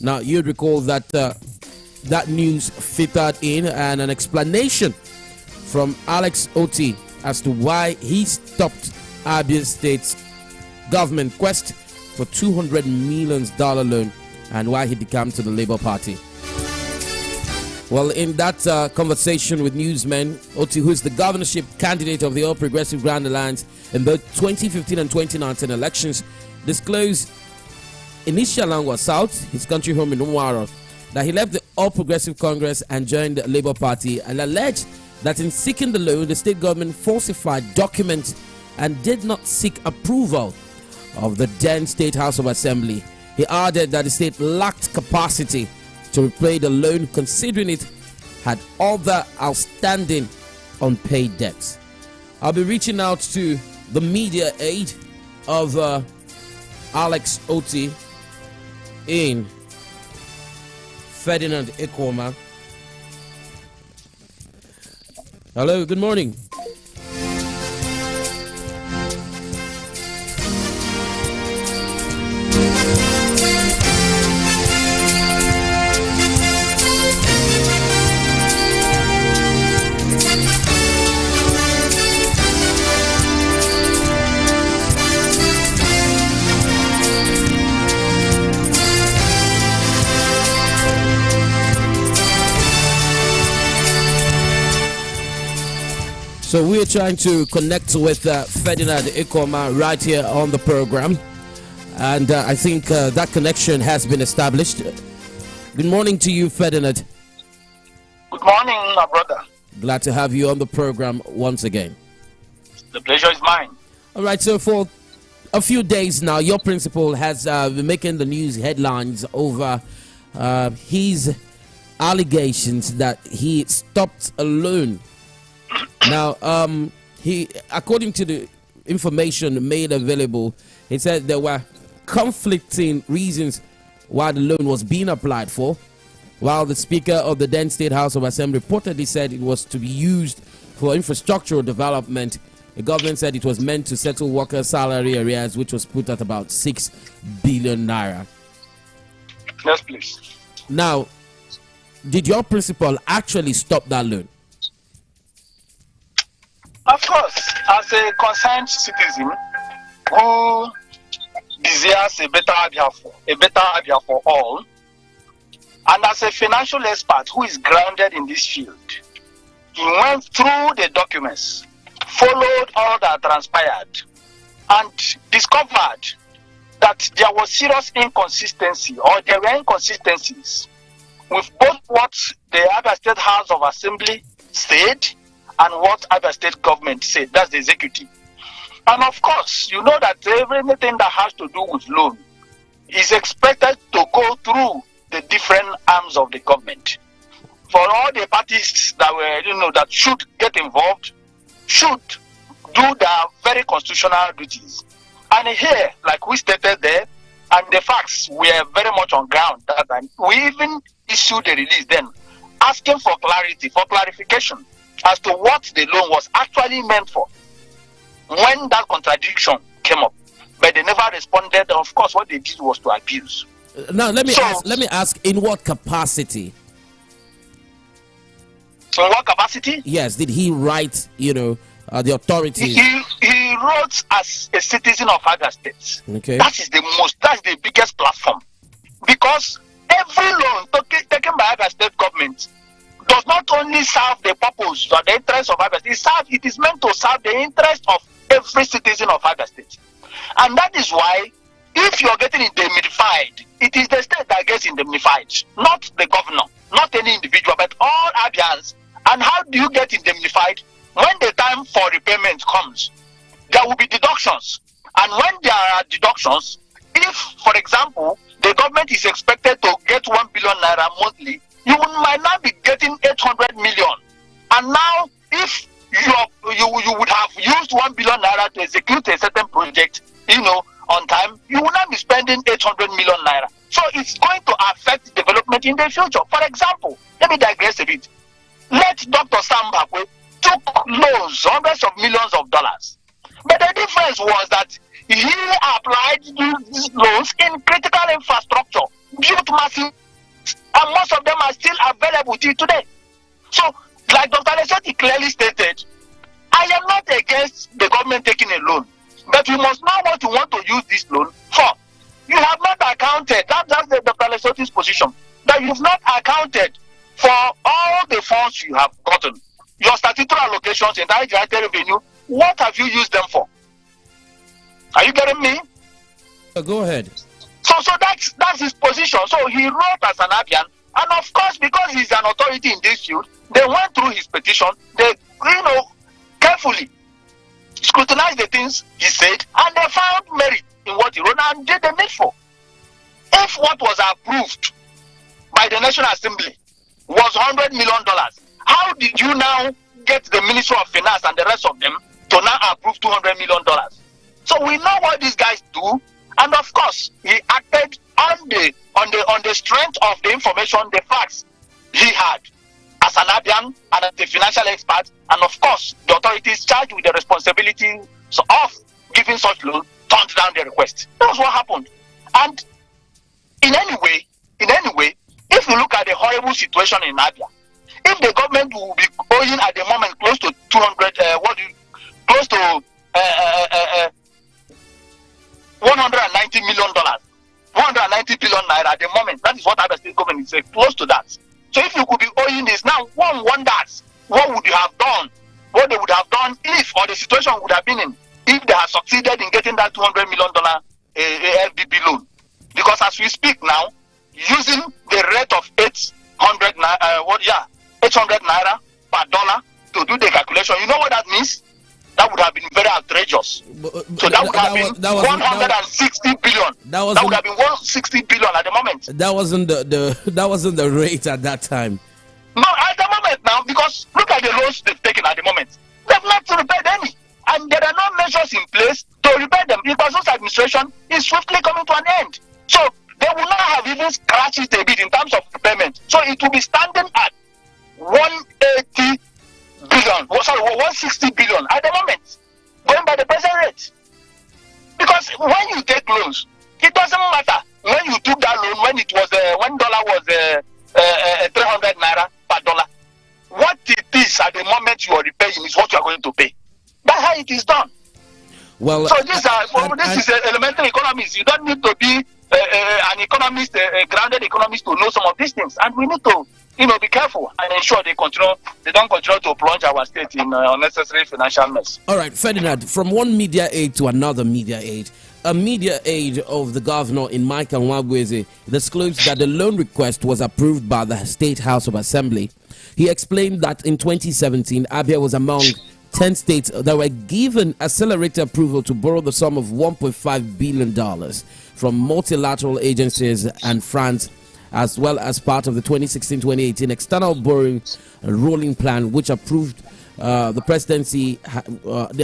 Now, you'd recall that that news filtered in and an explanation from Alex Otti as to why he stopped Abia State's government quest for $200 million loan and why he decamped to the Labour Party. Well, in that conversation with newsmen, Otti, who is the governorship candidate of the All Progressive Grand Alliance in both 2015 and 2019 elections, disclosed in East Shalangwa South, his country home in Umwaro, that he left the All Progressive Congress and joined the Labour Party, and alleged that in seeking the loan, the state government falsified documents and did not seek approval of the then State House of Assembly. He added that the state lacked capacity to repay the loan, considering it had other outstanding unpaid debts. I'll be reaching out to the media aide of Alex Otti in Ferdinand Ikoma. Hello, good morning. So we're trying to connect with Ferdinand Ikoma right here on the program, and I think that connection has been established. Good morning to you, Ferdinand. Good morning, my brother. Glad to have you on the program once again. The pleasure is mine. All right, so for a few days now, your principal has been making the news headlines over his allegations that he stopped a loan. Now, he, according to the information made available, he said there were conflicting reasons why the loan was being applied for. While the Speaker of the then State House of Assembly reportedly said it was to be used for infrastructural development, the government said it was meant to settle workers' salary arrears, which was put at about 6 billion naira. Yes, please. Now, did your principal actually stop that loan? Of course, as a concerned citizen who desires a better Abia for all, and as a financial expert who is grounded in this field, he went through the documents, followed all that transpired, and discovered that there was serious inconsistency, or there were inconsistencies with both what the Abia State House of Assembly said and what Abia State government said. That's the executive. And of course, you know that everything that has to do with loan is expected to go through the different arms of the government. For all the parties that were, that should get involved, should do their very constitutional duties. And here, like we stated there, and the facts were very much on ground that time. We even issued a release then, asking for clarity, for clarification as to what the loan was actually meant for when that contradiction came up. But they never responded. Of course, what they did was to abuse. Now, let me ask, in what capacity? In what capacity? Yes, did he write, the authorities? He wrote as a citizen of Abia State. Okay. That's the biggest platform. Because every loan taken by Abia State government does not only serve the purpose or the interest of Abia State, it is meant to serve the interest of every citizen of Abia State. And that is why, if you are getting indemnified, it is the state that gets indemnified, not the governor, not any individual, but all Abians. And how do you get indemnified? When the time for repayment comes, there will be deductions. And when there are deductions, if, for example, the government is expected to get 1 billion naira monthly, you might not be getting 800 million. And now, if you would have used 1 billion naira to execute a certain project, on time, you will not be spending 800 million naira. So it's going to affect development in the future. For example, let me digress a bit. Let Dr. Sam Bakwe took loans, hundreds of millions of dollars. But the difference was that he applied these loans in critical infrastructure built massive, and most of them are still available till today. So, like Dr. Lesoti clearly stated, I am not against the government taking a loan, but we must know what you want to use this loan for. You have not accounted, that's the Dr. Lesoti's position, that you've not accounted for all the funds you have gotten. Your statutory allocations in direct revenue, what have you used them for? Are you getting me? Go ahead. So that's his position. So he wrote as an Abian, and of course, because he's an authority in this field, they went through his petition. They, carefully scrutinized the things he said, and they found merit in what he wrote and did the needful. If what was approved by the National Assembly was $100 million, how did you now get the Ministry of Finance and the rest of them to now approve $200 million? So we know what these guys do, and of course, he acted on the strength of the information, the facts he had as an Abian and as a financial expert, and of course, the authorities charged with the responsibility of giving such loan turned down the request. That's what happened. And in any way, if you look at the horrible situation in Abia, if the government will be owing at the moment close to $190 million, 190 billion naira at the moment. That is what Abia State government is saying, close to that. So if you could be owing this now, one wonders what would you have done, what they would have done if, or the situation would have been in, if they had succeeded in getting that $200 million FBB loan. Because as we speak now, using the rate of 800 naira per dollar to do the calculation, you know what that means? That would have been very outrageous. So that would have been 160 billion. That would have been 160 billion at the moment. That wasn't that wasn't the rate at that time. No, at the moment now, because look at the loans they've taken at the moment. They've not repaid any, and there are no measures in place to repay them. Because this administration is swiftly coming to an end. So they will not have even scratched it a bit in terms of repayment. So it will be standing at 180 billion, 160 billion at the moment, going by the present rate. Because when you take loans, it doesn't matter when you took that loan, when it was $1 was 300 naira per dollar. What it is at the moment you are repaying is what you are going to pay. That's how it is done. Well, so this is elementary economics. You don't need to be an economist, a grounded economist, to know some of these things, and we need to be careful and ensure they don't continue to plunge our state in unnecessary financial mess. All right, Ferdinand, from one media aid to another media aid. A media aid of the governor in Mike Nwagweze disclosed that the loan request was approved by the State House of Assembly. He explained that in 2017, Abia was among 10 states that were given accelerated approval to borrow the sum of $1.5 billion from multilateral agencies and France, as well as part of the 2016-2018 external borrowing rolling plan, which approved the presidency,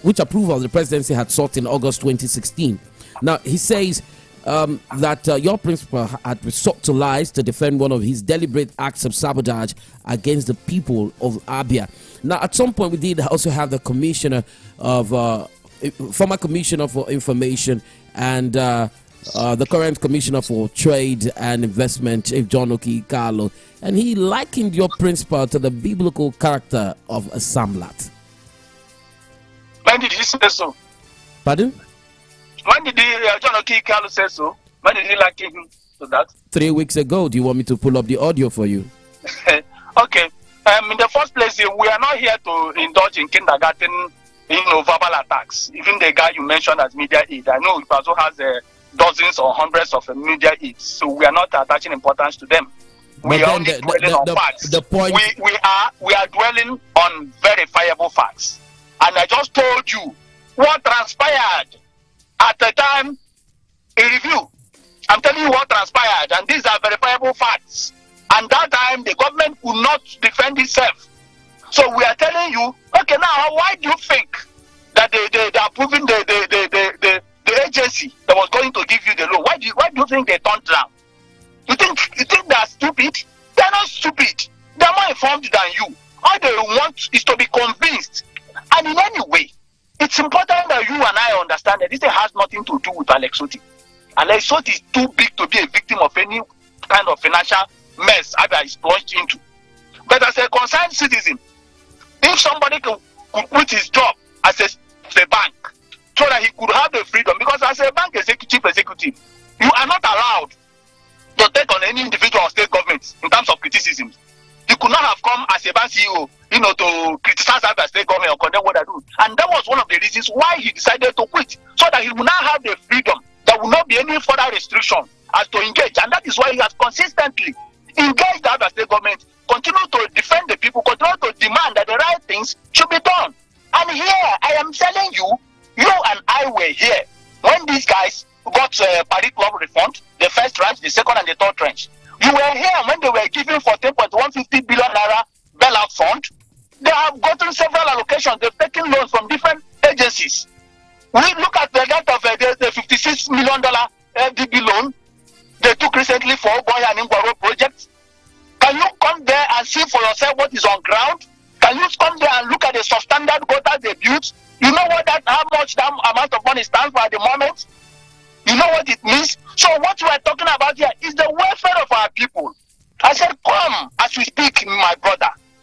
which approval the presidency had sought in August 2016. Now he says that your principal had resort to lies to defend one of his deliberate acts of sabotage against the people of Abia. Now, at some point, we did also have the commissioner of former commissioner for information and the current commissioner for trade and investment, Chief John Okikalo, and he likened your principal to the biblical character of a Samlat. When did he say so? Pardon? When did John Okikalo say so? When did he liken him to that? 3 weeks ago. Do you want me to pull up the audio for you? Okay. In the first place, we are not here to indulge in kindergarten, verbal attacks. Even the guy you mentioned as media aid, I know he also has dozens or hundreds of media aids, so we are not attaching importance to them. We are only dwelling on facts. The point we are dwelling on verifiable facts, and I just told you what transpired at the time in review. I'm telling you what transpired, and these are verifiable facts. And that time, the government could not defend itself. So we are telling you, okay, now why do you think that they are approving the agency that was going to give you the loan? Why do you think they turned down? You think they are stupid? They are not stupid. They are more informed than you. All they want is to be convinced. And in any way, it's important that you and I understand that this has nothing to do with Alex Otti. Alex Otti is too big to be a victim of any kind of financial mess Abia is plunged into. But as a concerned citizen, if somebody could quit his job as a bank so that he could have the freedom, because as a bank executive, you are not allowed to take on any individual or state government in terms of criticism. You could not have come as a bank CEO, to criticize Abia state government or condemn what I do. And that was one of the reasons why he decided to quit, so that he would not have the freedom. There will not be any further restriction as to engage. And that is why he has consistently engaged the Abia state government, continue to defend the people, continue to demand that the right things should be done. And here, I am telling you, you and I were here when these guys got Paris Club refund, the first tranche, the second and the third tranche. You were here when they were giving 14.150 billion naira bailout fund. They have gotten several allocations. They've taken loans from different agencies. We look at the debt of the $56 million FDB loan they took recently for Oboy and Ingwaro projects. Can you come there and see for yourself what is on ground? Can you come there and look at the substandard quotas they built? You know how much that amount of